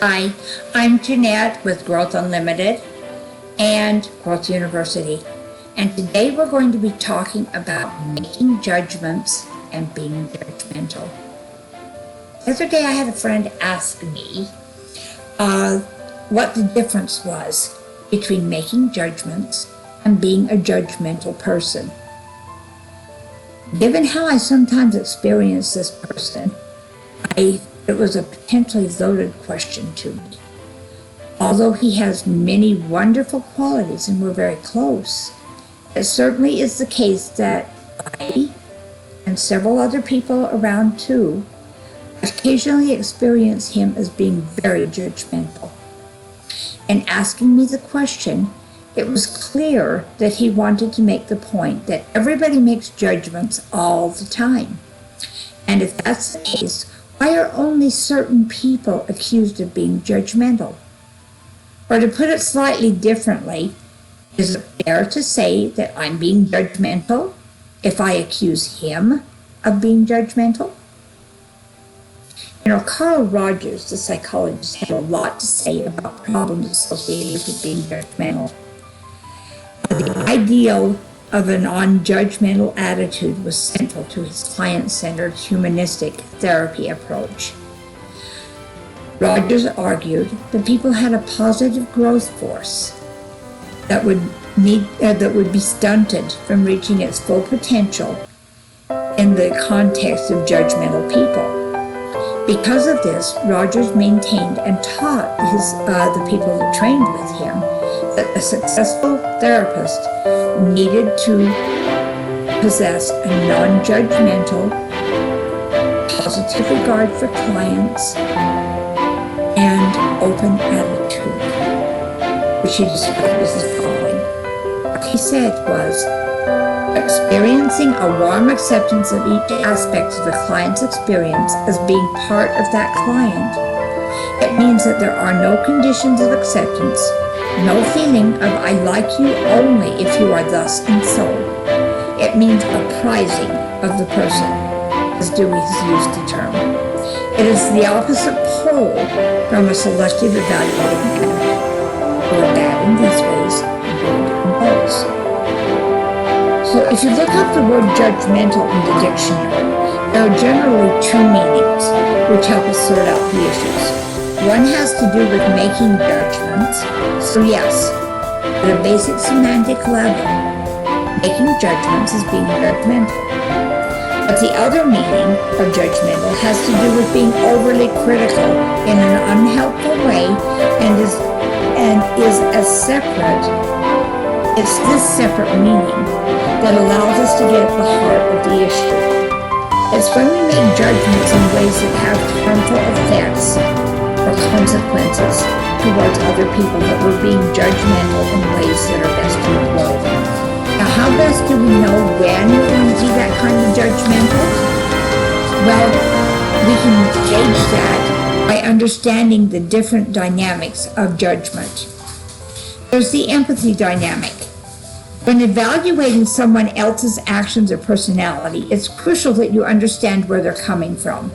Hi, I'm Jeanette with Growth Unlimited and Growth University. And today we're going to be talking about making judgments and being judgmental. The other day I had a friend ask me what the difference was between making judgments and being a judgmental person. Given how I sometimes experience this person, it was a potentially loaded question to me. Although he has many wonderful qualities and we're very close, it certainly is the case that I, and several other people around too, occasionally experience him as being very judgmental. In asking me the question, it was clear that he wanted to make the point that everybody makes judgments all the time. And if that's the case, why are only certain people accused of being judgmental? Or to put it slightly differently, is it fair to say that I'm being judgmental if I accuse him of being judgmental? Carl Rogers, the psychologist, had a lot to say about problems associated with being judgmental. The ideal of a non-judgmental attitude was central to his client-centered humanistic therapy approach. Rogers argued that people had a positive growth force that would be stunted from reaching its full potential in the context of judgmental people. Because of this, Rogers maintained and taught the people that trained with him that a successful therapist needed to possess a non-judgmental, positive regard for clients, and open attitude, which he described as the following. What he said was, experiencing a warm acceptance of each aspect of the client's experience as being part of that client. It means that there are no conditions of acceptance, no feeling of I like you only if you are thus and so. It means a prizing of the person, as Dewey has used the term. It is the opposite pole from a selective evaluating attitude, who are bad in these ways and good in those. So if you look up the word judgmental in the dictionary, there are generally two meanings which help us sort out the issues. One has to do with making judgments, so yes, at a basic semantic level, making judgments is being judgmental. But the other meaning of judgmental has to do with being overly critical in an unhelpful way and is a separate. It's this separate meaning that allows us to get at the heart of the issue. It's when we make judgments in ways that have harmful effects or consequences towards other people that we're being judgmental in ways that are best to avoid. Now, how best do we know when we're going to be that kind of judgmental? Well, we can gauge that by understanding the different dynamics of judgment. There's the empathy dynamic. When evaluating someone else's actions or personality, it's crucial that you understand where they're coming from,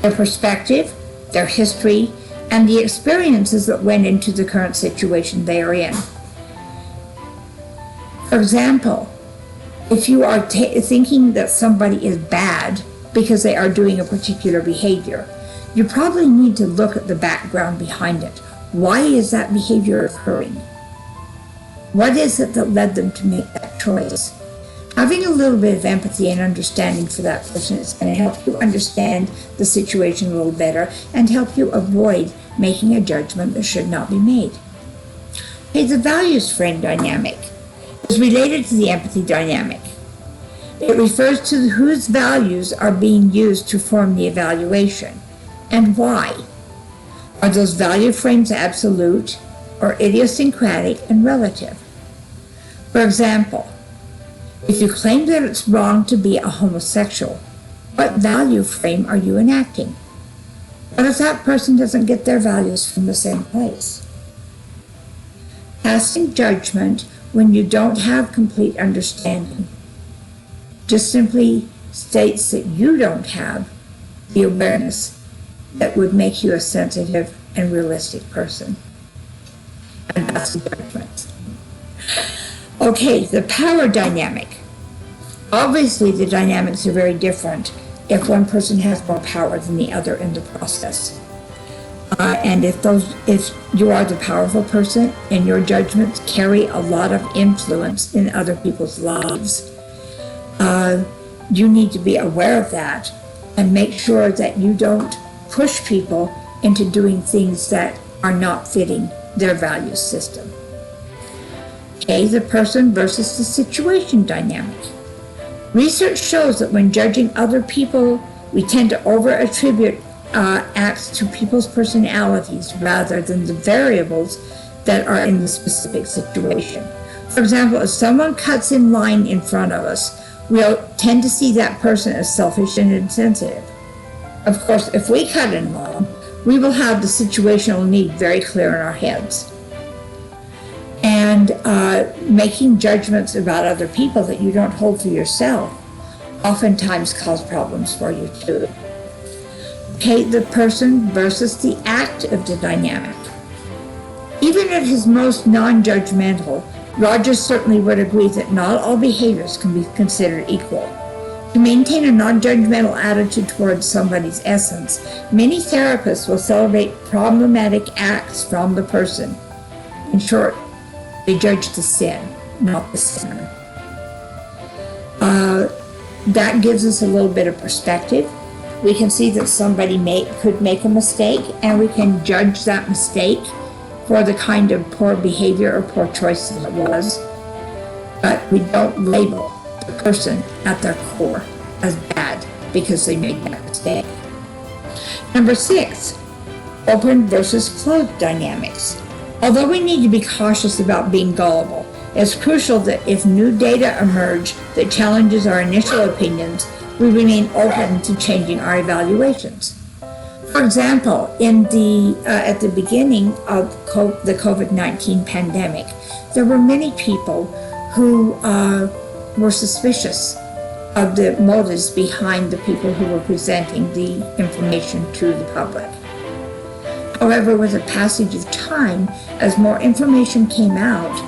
their perspective, their history, and the experiences that went into the current situation they are in. For example, if you are thinking that somebody is bad because they are doing a particular behavior, you probably need to look at the background behind it. Why is that behavior occurring? What is it that led them to make that choice? Having a little bit of empathy and understanding for that person is going to help you understand the situation a little better and help you avoid making a judgment that should not be made. Okay, the values frame dynamic is related to the empathy dynamic. It refers to whose values are being used to form the evaluation and why. Are those value frames absolute or idiosyncratic and relative? For example, if you claim that it's wrong to be a homosexual, what value frame are you enacting? What if that person doesn't get their values from the same place? Passing judgment when you don't have complete understanding just simply states that you don't have the awareness that would make you a sensitive and realistic person. And that's the judgment. Okay, the power dynamic. Obviously, the dynamics are very different if one person has more power than the other in the process. And if you are the powerful person and your judgments carry a lot of influence in other people's lives, you need to be aware of that and make sure that you don't push people into doing things that are not fitting their value system. Okay, the person versus the situation dynamic. Research shows that when judging other people, we tend to over-attribute acts to people's personalities rather than the variables that are in the specific situation. For example, if someone cuts in line in front of us, we'll tend to see that person as selfish and insensitive. Of course, if we cut in line, we will have the situational need very clear in our heads. And making judgments about other people that you don't hold for yourself oftentimes cause problems for you too. Okay, the person versus the act of the dynamic. Even at his most non-judgmental, Roger certainly would agree that not all behaviors can be considered equal. To maintain a non-judgmental attitude towards somebody's essence, many therapists will celebrate problematic acts from the person. In short, they judge the sin, not the sinner. That gives us a little bit of perspective. We can see that somebody could make a mistake, and we can judge that mistake for the kind of poor behavior or poor choice that it was. But we don't label the person at their core as bad because they made that mistake. Number 6, open versus closed dynamics. Although we need to be cautious about being gullible, it's crucial that if new data emerge that challenges our initial opinions, we remain open to changing our evaluations. For example, at the beginning of the COVID-19 pandemic, there were many people who were suspicious of the motives behind the people who were presenting the information to the public. However, with the passage of time, as more information came out,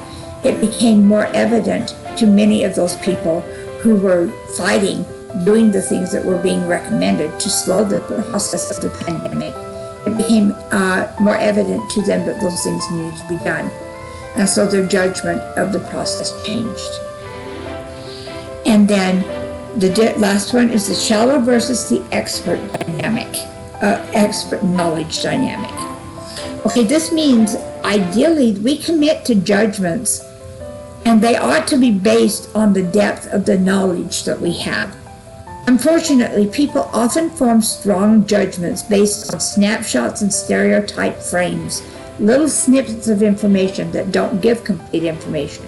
it became more evident to many of those people who were fighting doing the things that were being recommended to slow the process of the pandemic. It became more evident to them that those things needed to be done. And so their judgment of the process changed. And then the last one is the shallow versus the expert dynamic, expert knowledge dynamic. Okay, this means ideally we commit to judgments, and they ought to be based on the depth of the knowledge that we have. Unfortunately, people often form strong judgments based on snapshots and stereotype frames, little snippets of information that don't give complete information.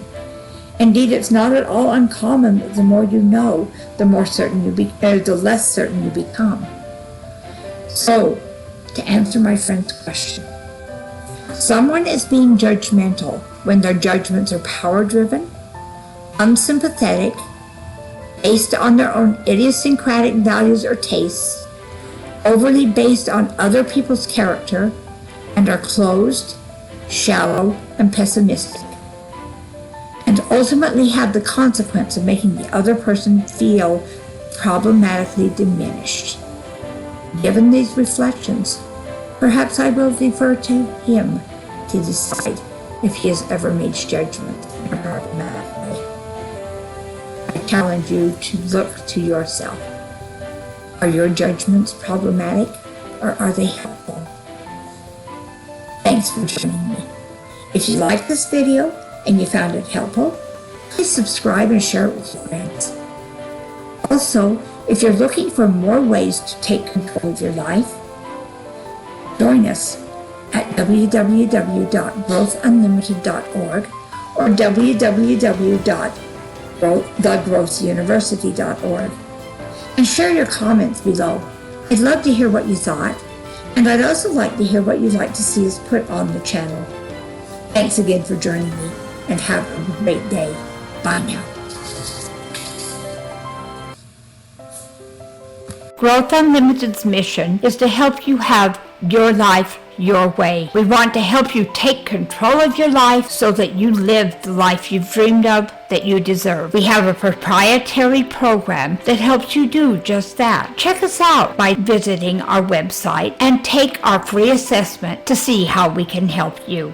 Indeed, it's not at all uncommon that the more you know, the less certain you become. So, to answer my friend's question, someone is being judgmental when their judgments are power-driven, unsympathetic, based on their own idiosyncratic values or tastes, overly based on other people's character, and are closed, shallow, and pessimistic, and ultimately have the consequence of making the other person feel problematically diminished. Given these reflections, perhaps I will defer to him to decide if he has ever made judgment in a problematic way. I challenge you to look to yourself. Are your judgments problematic, or are they helpful? Thanks for joining me. If you liked this video and you found it helpful, please subscribe and share it with your friends. Also, if you're looking for more ways to take control of your life, join us at www.growthunlimited.org or www.thegrowthuniversity.org, and share your comments below. I'd love to hear what you thought, and I'd also like to hear what you'd like to see us put on the channel. Thanks again for joining me, and have a great day. Bye now. Growth Unlimited's mission is to help you have your life your way. We want to help you take control of your life so that you live the life you've dreamed of, that you deserve. We have a proprietary program that helps you do just that. Check us out by visiting our website and take our free assessment to see how we can help you.